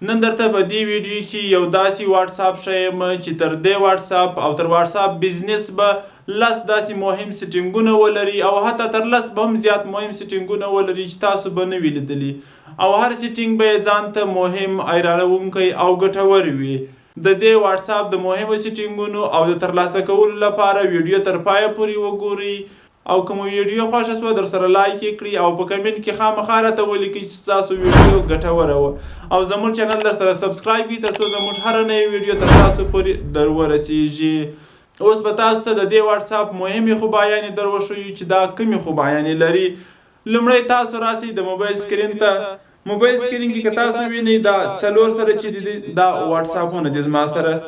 نن درته په دې ویډیو کې یو داسې واتساپ ښیم چې تر دې واتساپ او تر واتساپ بزنس به 10 داسې مهم سیټینګونه ولري او حتی تر 10 به هم زیات مهم سیټینګونه ولري چې تاسو به نه وي لیدلي او هر سیټینګ به یې ځان ته مهم حیرانوونکی او ګټور وي. د دې واتساپ د مهمو سیټینګونو او د ترلاسه کولو لپاره ویډیو تر پایه پورې وګورئ او کوم ویډیو خوښه شوه در سره لایک یې کړئ او په کمنټ کې خامخا راته ولیکئ چې ستاسو ویډیو ګټوره وه او زموږ چینل در سره سبسکرایب کړئ تر څو زموږ هره نوې ویډیو تر تاسو پورې در ورسیږي. اوس به تاسو ته د دې واتساپ مهمې خوبیانې در وښیو چې دا کومې خوبیانې لري. لومړی تاسو راسئ د موبایل سکرین ته. موبایل سکرین کې که تاسو وینئ دا 4 سره چې دي دا واتساپونه دي زما سره.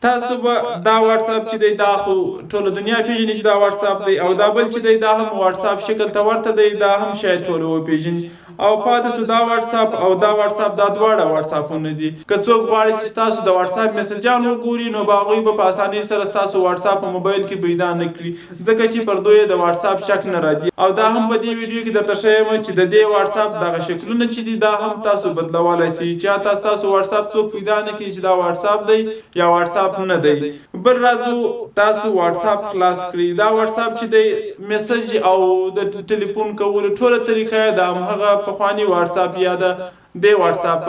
تاسو به دا واتساپ چې دی دا خو ټوله دنیا پیژني چې دا واتساپ دی او دا بل چې دی دا هم واتساپ شکل ته ورته دی دا هم شاید ټوله وپیژني او پاتې سو دا واتساپ او دا واتساپ دا دواړه واتساپونه دي. که څوک غواړي چې ستاسو د واتساپ میسجان وګوري نو به هغوی به په اسانۍ سره ستاسو واتساپ په موبایل کې پیدا نه کړي ځکه چې پر دوی د واتساپ شک نه راځي او دا هم په دې ویډیو کې درته ښیم چې د دې واتساپ دغه شکلونه چې دي دا هم تاسو بدلولی شئ چې حتی ستاسو واتساپ څوک پیدا نه کړي چې دا واتساپ دی یا واتساپ نه دی. بل راځو تاسو واتساپ خلاص کړئ. دا واتساپ چې دی میسج او د ټلیفون کولو ټوله طریقه یې د همهغه پخواني واتساپ یا د دې واتساپ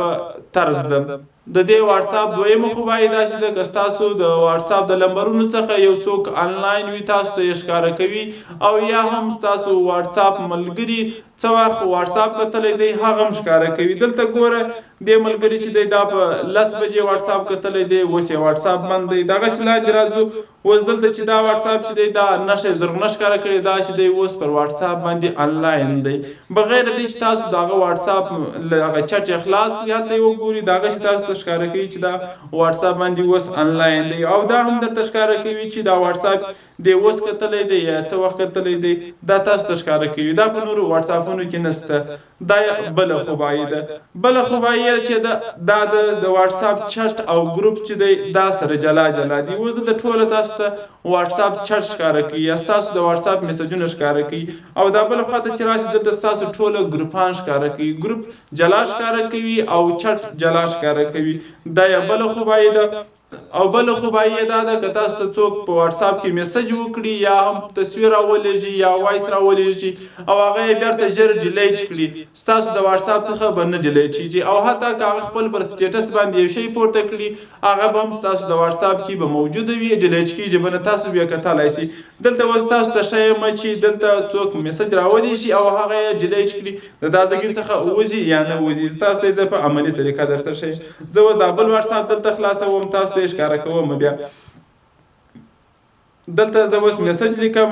طرز ده. د دې واتساپ دویمه خوبایي دا چې ده که ستاسو د واتساپ د نمبرونو څخه یو څوک آنلاین وي تاسو ته یې ښکاره کوي او یا هم ستاسو واتساپ ملګري څه وخت واتساپ کتلی دی هغه هم ښکاره کوي. دلته ګوره دې ملګري چې دی دا په 10 بجې واتساپ کتلی دی اوس یې واتساپ بند دی. دغسې لاندې راځو اوس دلته چې دا واتساپ چې دی دا نښه زرغونه ښکاره کړې دا چې دی اوس پر واتساپ باندې آنلاین دی بغیر دې چې تاسو د هغه واتساپ له هغه چټ یې خلاص کړي هلته یې وګوري د هغسې تاسو ته ښکاره کوي چې دا واتساپ باندې اوس آنلاین دی او دا هم درته ښکاره کوي چې دا واتساپ دی اوس کتلی دی یا څه وخت کتلی دی دا تاسو ته ښکاره کوي. دا په نورو واتساپونو کې نشته. دا بله خوبایي ده. بله خوبایي چې دا د واتساپ چټ او ګروپ چې دی دا سره جلا جلا دي. اوس د ټوله تاسو ته واتساپ چټ ښکاره کوي یا ستاسو د واتساپ میسجونه ښکاره کوي او دا بله خواته چې راشي دلته ستاسو ټوله ګروپان ښکاره کوي. ګروپ جلا ښکاره کوي او چټ جلا ښکاره کوي. دا یې بله خوبایي ده. او بله خوبایي دا ده که تاسو ته څوک په واتساپ کې میسج وکړي یا هم تصویر راولېږي یا وایس راولېږي او هغه یې بیرته ژر ډیلیټ کړي ستاسو د واتساپ څخه به نه ډیلیټ کېږي او حتی که هغه خپل پر سټیټس باندې یو شی پورته کړي هغه به هم ستاسو د واتساپ کې به موجوده وي ډیلیټ کېږي به نه تاسو بیا کتلی شئ. دلته اوس تاسو ته ښیم چې دلته څوک میسج راولېږي او هغه یې ډیلیټ کړي د دا ځای څخه وځي یا نه وځي تاسو ته یې زه په عملي طریقه درته ښیم. زه اوس دا بل واتساپ دلته خلاصوم تاسو ته یې ښکاره کوم. بیا دلته زه اوس میسج لیکم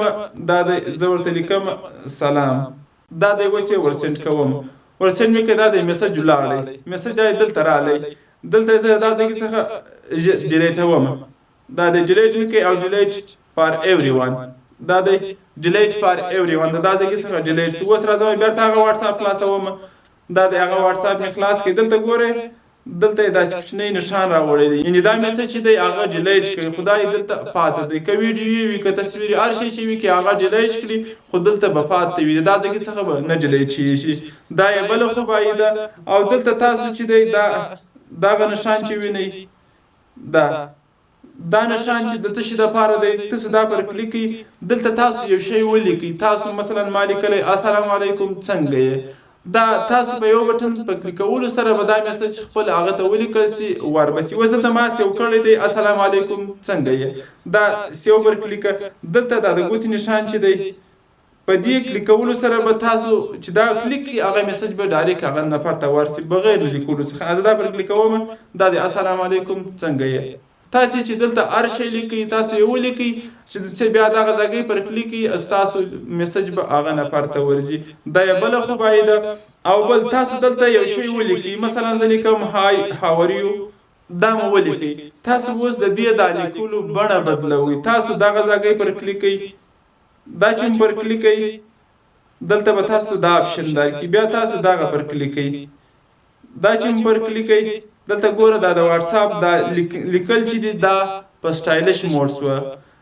دا دی زه ورته لیکم سلام دا دی اوس یې ورسینډ کوم. ورسینډ مې کړی دا دی میسج ولاړی میسج دی دلته رالی دلته زه دا ځای څخه ډیلیټوم. دا دی ډیلیټ مې کوي او ډیلیټ فار ایوری وان دا دی ډیلیټ فار ایوری وان دا ځای څخه ډیلیټ شي. اوس راځم بیرته هغه واتساپ خلاصوم. دا دی هغه واتساپ مې خلاص کړي. دلته ګورئ دلته یې داسې کوچنی نښان راوړی دی یعنې دا میسج چې دی هغه ډیلیټ کړي خو دا یې دلته پاته دی. که ویډیو وي که تصویر هر شی چې وي که هغه ډیلیټ کړي خو دلته به پاته وي دا ځای څخه به نه ډیلیټ کېږي. دا یې بله خوبایي ده. او دلته تاسو چې دی دغه نښان چې وینئ دا نښان چې د څه شي دپاره دی تاسو دا پر کلیک کړئ دلته تاسو یو شی ولیکئ. تاسو مثلا ما لیکلی السلام علیکم څنګه یې دا تاسو په یو بټن په کلیکولو سره به دا میسج خپل هغه ته ولیکل سي وربسي. اوس دلته ما سیو کړی دی السلام علیکم څنګه یې دا سیو پر کلیک دلته دا د ګوتې نښان چې دی په دې کلیکولو سره به تاسو چې دا کلیک کړي هغه میسج به ډایرکټ هغه نفر ته ورسي بغیر له لیکلو څخه. زه دا پر کلیکوم دا دی السلام علیکم څنګه یې. تاسو چې دلته هر شی لیکئ تاسو یې ولیکئ چې بیا دغه ځای پر کلیک کړئ ستاسو میسج به هغه نفر ته ورځي. دا یې بله خوبایي ده. او بل تاسو دلته یو شی ولیکئ مثلا زه لیکم هاي هاو ار یو دا مو ولیکئ. تاسو اوس د دې دا لیکلو بڼه بدلوئ. تاسو دغه ځای پر کلیک کړئ دا چې پر کلیک کړئ دلته به تاسو دا اپشن درکړي بیا تاسو دغه پر کلیک کړئ دا چې پر کلیک کړئ دلته ګوره دا د واتساپ دا لیکل چې دی دا په سټایلش موډ شوه.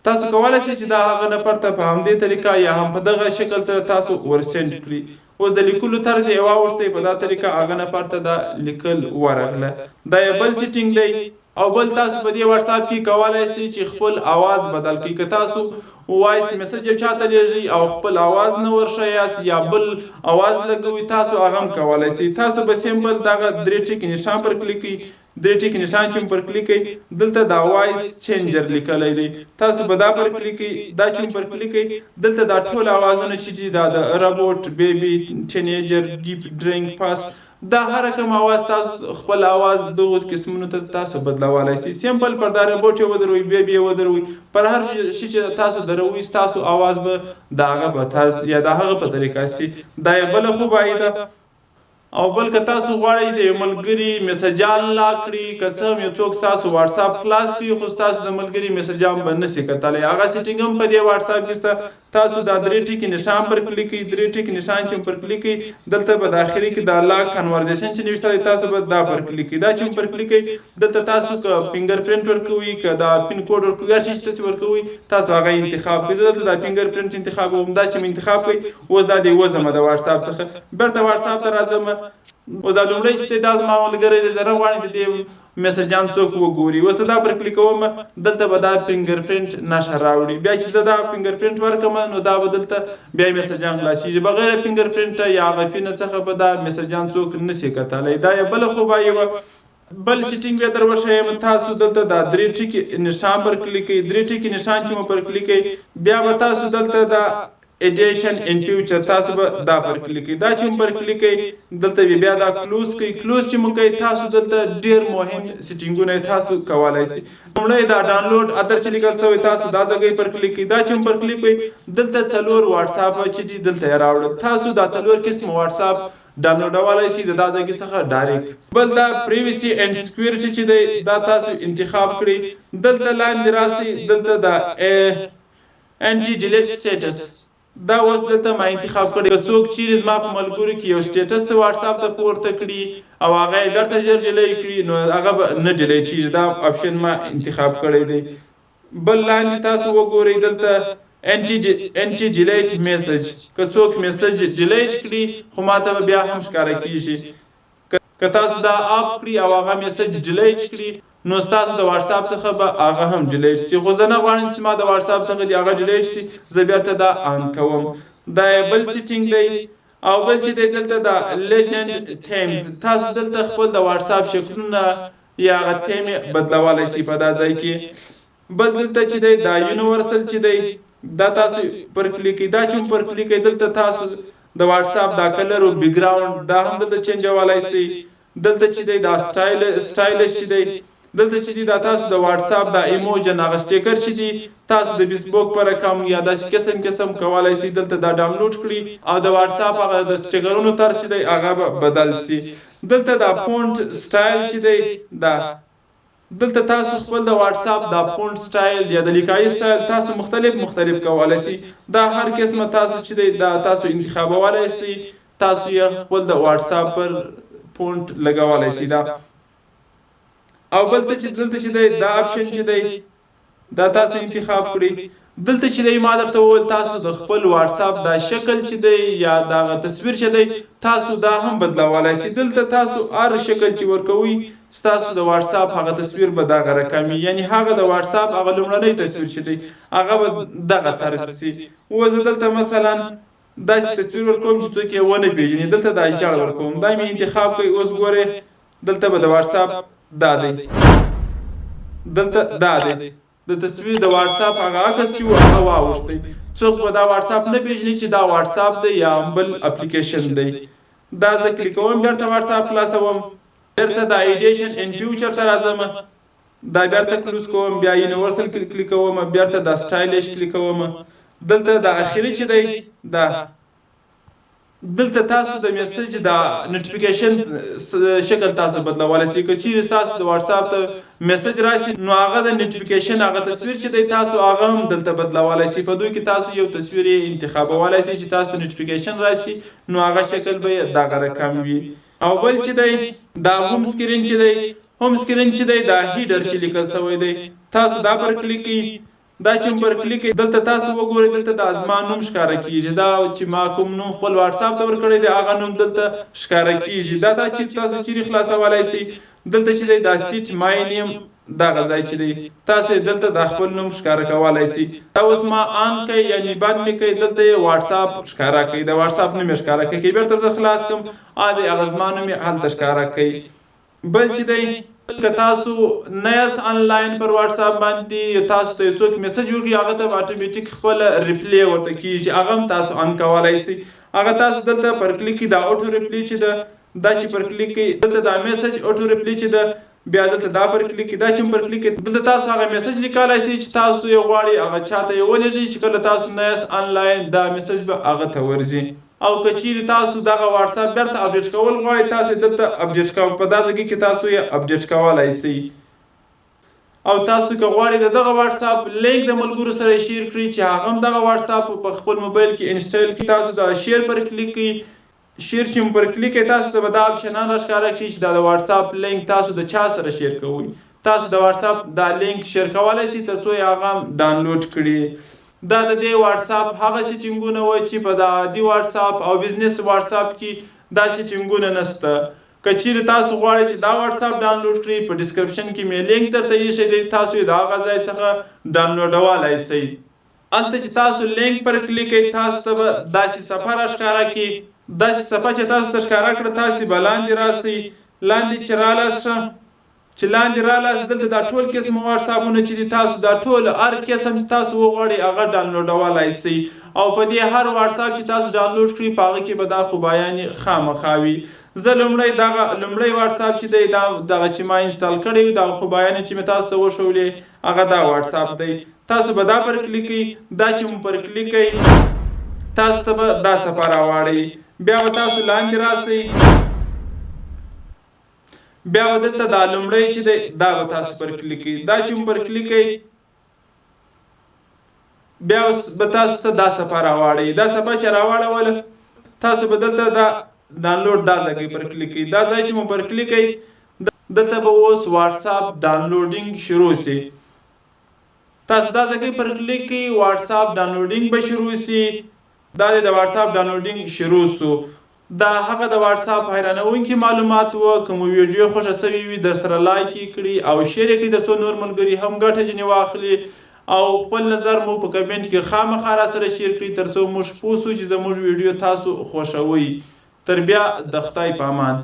تاسو کولی شئ چې دا هغه نفر ته په همدې طریقه یا هم په دغه شکل سره تاسو ورسینډ کړئ. اوس د لیکلو طرز یې واوښتی په دا طریقه هغه نفر ته دا لیکل ورغله. دا یو بل سیټینګ دی. او بل تاسو په دې واتساپ کې کولای شئ چې خپل आवाज بدل کړئ. که تاسو وایس میسج یو چاته لیږئ او خپل आवाज نه ورښیاست یا بل आवाज لګوئ تاسو هغه هم کولای شئ. تاسو به سیمپل دغه درې ټکي نشان پر کلیک کړئ. درې ټکي نشان چې پر کلیک کړئ دلته دا وایس چینجر لیکلی دی. تاسو به دا پر کلیک کړئ. دا چې پر کلیک کړئ دلته دا ټول आवाजونه چې دي دا د روبوټ، بیبي، ټینیجر، ګیپ، ډرینک، فاست دا هر کوم आवाज تاسو خپل आवाज دغه قسمونو ته تاسو بدلولای شئ. سیمپل پر دا روبوټ یې ودروئ، بیبي یې ودروئ، پر هر شي چې تاسو دروئ ستاسو आवाज به د هغه په طرز یا د هغه په طریقه شي. دا یې بله خوبایي ده. او بل که تاسو غواړئ د یو ملګري میسجان لا کړي، که څه هم یو څوک ستاسو واتساپ خلاص کړي خو ستاسو د ملګري میسجان به نشي کتلی، هغه سیټینګ هم په دې واتساپ کې شته. تاسو دا درې ټکي نشان پر کلیک کړئ. درې ټکي نشان چې پر کلیک کړئ دلته به د اخري کې دا لاک کنورزیشن چې نوشته دی تاسو به دا پر کلیک کړئ. دا چې پر کلیک کړئ دلته تاسو که فنګر پرنټ ورکوئ، که دا پین کوډ ورکوئ، هر شي چې تاسو ورکوئ تاسو هغه انتخاب کړئ. زه دلته دا فنګر پرنټ انتخاب کوم. دا چې مې انتخاب کړئ اوس دا دی وځم د واتساپ څخه بیرته واتساپ ته راځم. او دا لومړی چې دا زما ملګری دی زه نه غواړم چې دې میسجان څوک وګوري. اوس دا پر کلیک کوم دلته به دا فنګر پرنټ نښه راوړي. بیا چې زه دا فنګر پرنټ ورکړم نو دا به دلته بیا میسجان خلاصېږي. بغیر فنګر پرنټ یا هغه پینه څخه به دا میسجان څوک نشي کتلی. دا یې بله خوبایي وه. بل سیټینګ بیا در وښیم. تاسو دلته دا درې ټکي نشان پر کلیک کړئ. درې ټکي نشان چې مو پر کلیک کړئ بیا به تاسو دلته دا ایډیشن ان فیوچر تاسو به دا پر کلیک کړئ. دا چې پر کلیک کړئ دلته بیا دا کلوز کړئ. کلوز چې مو کوي تاسو دلته ډیر مهم سیټینګونه تاسو کولای شئ. لومړی دا ډاونلوډ ادر چې لیکل شوی تاسو دا ځای پر کلیک کړئ. دا چې پر کلیک کړئ دلته 4 واتساپ چې دي دلته راوړل. تاسو دا 4 قسم واتساپ ډاونلوډولای شئ د دا ځای څخه ډایرکټ. بل دا پریویسی اینڈ سکیورټی چې دی دا تاسو انتخاب کړئ. دلته لاندې راسئ دلته دا انټي ډیلیټ سټیټس دا اوس دلته ما انتخاب کړی. که څوک چیرې زما په ملګرو کې یو سټیټس واتساپ ته پورته کړي او هغه یې بیرته ژر ډیلیټ کړي نو هغه به نه ډیلیټېږي. دا اپشن ما انتخاب کړی دی. بل لاندې تاسو وګورئ دلته انټي ډیلیټ میسج. که څوک میسج ډیلیټ کړي خو ما ته بیا هم ښکاره کېږي. که تاسو دا اپ کړي او هغه میسج ډیلیټ کړي نو ستاسو د واتساپ څخه به هغه هم ډیلیټ شي. خو زه نه غواړم چې ما د واتساپ څخه د هغه ډیلیټ شي. زه بیرته دا آن کوم. دا بل سیټینګ دی. او بل چې دی دلته دا لیجنډ تیمز تاسو دلته خپل د واتساپ شکلونه یا هغه تیمې بدلولی شئ په دا ځای کې. بل دلته چې دی دا یونیورسل چې دی دا تاسو پر کلیک کړئ. دا چې پر کلیک کړئ دلته تاسو د واتساپ دا کلر او بیک ګراوند دا هم دلته چینجولی شئ. دلته چې دی دا سټایلش چې دی دلته چې دی دا تاسو د واتساپ دا ایموجن هغه سټیکر چې دی تاسو د فیسبوک پر اکاونټ یا داسې قسم کولای شئ دلته دا ډاونلوډ کړئ او د واتساپ هغه د سټیکرونو طرز چې دی هغه به بدل شي. دلته دا فونټ سټایل چې دی دا دلته تاسو خپل د واتساپ دا فونټ سټایل یا د لیکایي سټایل تاسو مختلف کولای شئ. دا هر قسمه تاسو چې دی دا تاسو انتخابولای شئ. تاسو یې خپل د واتساپ پر فونټ لګولای شئ. دا او بل ته چې دلته چې دی دا اپشن چې دی دا تاسو انتخاب کړئ. دلته چې دی ما درته وویل تاسو د خپل واتساپ دا شکل چې دی یا دا تصویر چې دی تاسو دا هم بدلولی شئ. دلته تاسو هر شکل چې ورکوئ ستاسو د واتساپ هغه تصویر به دغه رقم وي. یعنې هغه د واتساپ هغه لومړنی تصویر چې دی هغه به دغه طرز شي. اوس زه دلته مثلا داسې تصویر ورکوم چې څوک یې ونه پېژني. دلته دا ایچاړ ورکوم. دا مې انتخاب کوئ. اوس ګورئ دلته به د واتساپ دا دی دلته دا دی د تصویر د واتساپ هغه عکس چې و هغه واوښتی. څوک به دا واتساپ نه پېژني چې دا واتساپ دی یا بل اپلیکیشن دی. دا زه کلیک کوم بیرته واتساپ خلاصوم. بیرته دا ایډیشن ان فیوچر ته راځم. دا بیرته کلوز کوم. بیا یونیورسل کلیک کوم. بیرته دا سټایلش کلیک کوم. دلته دا اخري چې دی دا دلته تاسو د میسج دا نوټیفیکیشن شکل تاسو بدلولی شئ. که چیرې تاسو د واتساپ ته میسج راشي نو هغه د نوټیفیکیشن هغه تصویر چې دی تاسو هغه هم دلته بدلولی شئ. په دوی کې تاسو یو تصویر یې انتخابولی شئ چې تاسو ته نوټیفیکیشن راشي نو هغه شکل به یې دغه رقم وي. او بل چې دی دا هوم سکرین چې دی دا هیډر چې لیکل شوی دی تاسو دا پر کلیک کړئ. دا چې پر کلیک دلته تاسو وګورئ دلته د ازما نوم ښکاره کیږي دا چې ما کوم نوم خپل واتس اپ ته ورکړی دی هغه نوم دلته ښکاره کیږي دا چې تاسو چیرې خلاصولی شئ دلته چې دی دا سیټ مای نیم دغه ځای چې دی تاسو دلته د خپل نوم ښکاره کولی شئ دا اوس ما آن کوي یعنې بند مې کوي دلته یې واتس اپ ښکاره کوي د واتس اپ نوم یې ښکاره کوي که بیرته زه خلاص کړم د هغه زما نوم یې هلته ښکاره کوي بل چې دی که تاسو نه یاست آنلاین پر واتس اپ باندې تاسو ته څوک میسج وکړي هغه ته اتوماتیک خپل ریپلی ورته کیږي هغه هم تاسو آن کولی شئ هغه تاسو دلته پر کلیک دا اوټو ریپلی چې ده دا چې پر کلیک دلته دا میسج اوټو ریپلی چې ده بیا دلته دا پر کلیک دا چې پر کلیک دلته تاسو هغه میسج لیکلی شئ چې تاسو یې غواړئ هغه چاته یې ولېږئ چې کله تاسو نه یاست آنلاین دا میسج به هغه ته ورځي او که چیرې تاسو دغه واتس اپ بیرته اپډیټ کول غواړئ تاسو دلته اپډیټ کوئ په دا ځای کې تاسو یې اپډیټ کولی شئ او تاسو که غواړئ دغه واتس اپ لینک د ملګرو سره شیر کړئ چې هغه هم دغه واتس اپ په خپل موبایل کې انسټال کړي تاسو دا شیر پر کلیک کړئ شیر چې پر کلیک کړئ تاسو ته به دا آپشنان راښکاره کړي چې دا د واتس اپ لینک تاسو د چا سره شیر کوئ تاسو د واتس اپ دا لینک شیر کولی شئ تر څو یې هغه ډاونلوډ کړي دا د دې واتس اپ هغه سیټینګونه وو چې په د عادي واتس اپ او بزنس واتس اپ کې دا سیټینګونه نشته که چیرې تاسو غواړئ چې دا واتس اپ ډاونلوډ کړئ په ډسکرپشن کې مې لینک درته ایښی دی تاسو یې د هغه ځای څخه ډاونلوډولی شئ هلته چې تاسو لینک پر کلیک کوئ تاسو ته به داسې صفحه راښکاره کړي داسې صفحه چې تاسو ته ښکاره کړه تاسې به لاندې راسئ لاندې چې رالاست چې لاندې رالاست دلته دا ټول قسم واتس اپونه چې دي تاسو دا ټول هر قسم چې تاسو وغواړئ هغه ډاونلوډولی شئ او په دې هر واتس اپ چې تاسو ډاونلوډ کړئ په هغه کې به دا خوبایانې خامخا وي زه لومړی واتس اپ چې دی دا دغه چې ما انسټال کړی وي دغه خوبایانې چې مې تاسو ته وښولې هغه دا واتس اپ دی تاسو به دا پر کلیک کوئ دا چې مو پر کلیک کوئ تاسو ته به دا صفحه راواړئ بیا به تاسو لاندې راسئ بیا به دلته دا لومړی چې دی دا به تاسو پر کلیک کوئ دا چې مو پر کلیک کوئ بیا به تاسو ته دا صفحه راواړئ دا صفحه چې راواړوله تاسو به دلته دا ډاونلوډ دا ځای پر کلیک کوئ دا ځای چې مو پر کلیک کوئ دلته به اوس واتس اپ ډاونلوډینګ شروع شي تاسو دا ځای پر کلیک کوئ واتس اپ ډاونلوډینګ به شروع شي دا د واتس اپ ډاونلوډینګ شروع شو دا هغه د واتس اپ حیرانوونکي معلومات وو که مو ویډیو خوښه شوې وي درسره لایک یې کړي او شیر یې کړي تر څو نور ملګري هم ګټه ځینې واخلي او خپل نظر مو په کمنټ کې خامخا راسره شیر کړي تر څو موږ پوه شو چې زموږ ویډیو تاسو خوښوئ تر بیا د خدای په امان